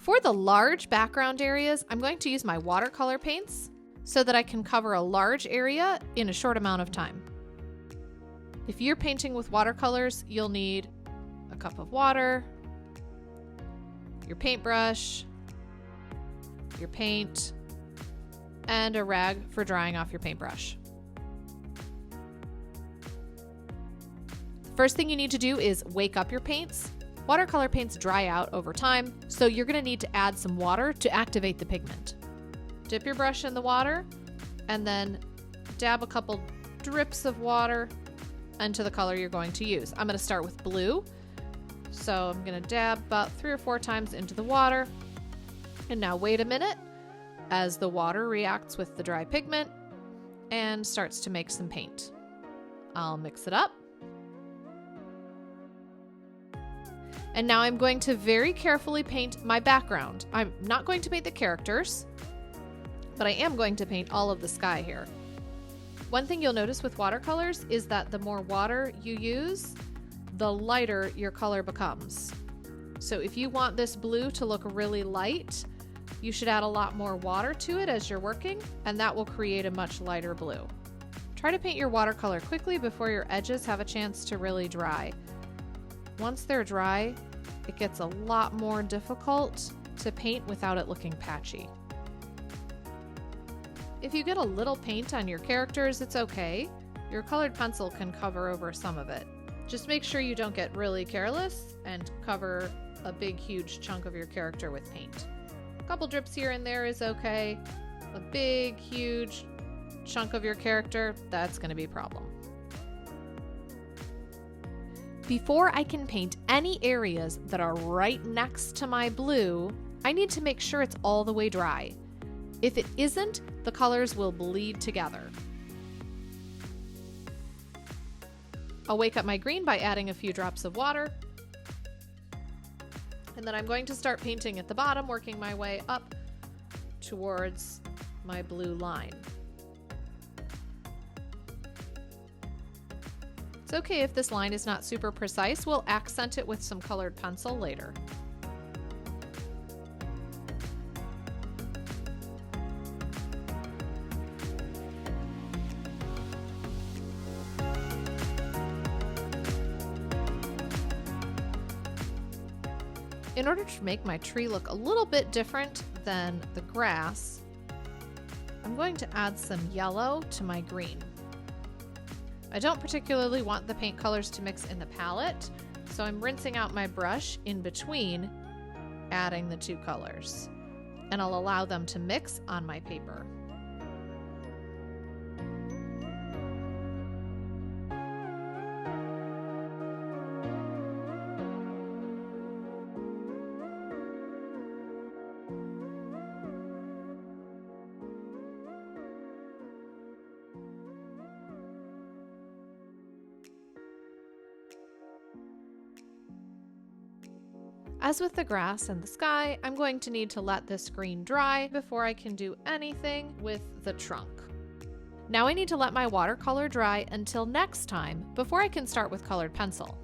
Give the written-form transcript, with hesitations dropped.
For the large background areas, I'm going to use my watercolor paints so that I can cover a large area in a short amount of time. If you're painting with watercolors, you'll need a cup of water, your paintbrush, your paint, and a rag for drying off your paintbrush. First thing you need to do is wake up your paints. Watercolor paints dry out over time, so you're going to need to add some water to activate the pigment. Dip your brush in the water and then dab a couple drips of water into the color you're going to use. I'm going to start with blue, so I'm going to dab about 3 or 4 times into the water. And now wait a minute as the water reacts with the dry pigment and starts to make some paint. I'll mix it up. And now I'm going to very carefully paint my background. I'm not going to paint the characters, but I am going to paint all of the sky here. One thing you'll notice with watercolors is that the more water you use, the lighter your color becomes. So if you want this blue to look really light, you should add a lot more water to it as you're working, and that will create a much lighter blue. Try to paint your watercolor quickly before your edges have a chance to really dry. Once they're dry, it gets a lot more difficult to paint without it looking patchy. If you get a little paint on your characters, it's okay. Your colored pencil can cover over some of it. Just make sure you don't get really careless and cover a big, huge chunk of your character with paint. A couple drips here and there is okay. A big, huge chunk of your character, that's going to be a problem. Before I can paint any areas that are right next to my blue, I need to make sure it's all the way dry. If it isn't, the colors will bleed together. I'll wake up my green by adding a few drops of water. And then I'm going to start painting at the bottom, working my way up towards my blue line. It's okay if this line is not super precise. We'll accent it with some colored pencil later. In order to make my tree look a little bit different than the grass, I'm going to add some yellow to my green. I don't particularly want the paint colors to mix in the palette, so I'm rinsing out my brush in between adding the 2 colors, and I'll allow them to mix on my paper. As with the grass and the sky, I'm going to need to let this green dry before I can do anything with the trunk. Now I need to let my watercolor dry until next time before I can start with colored pencil.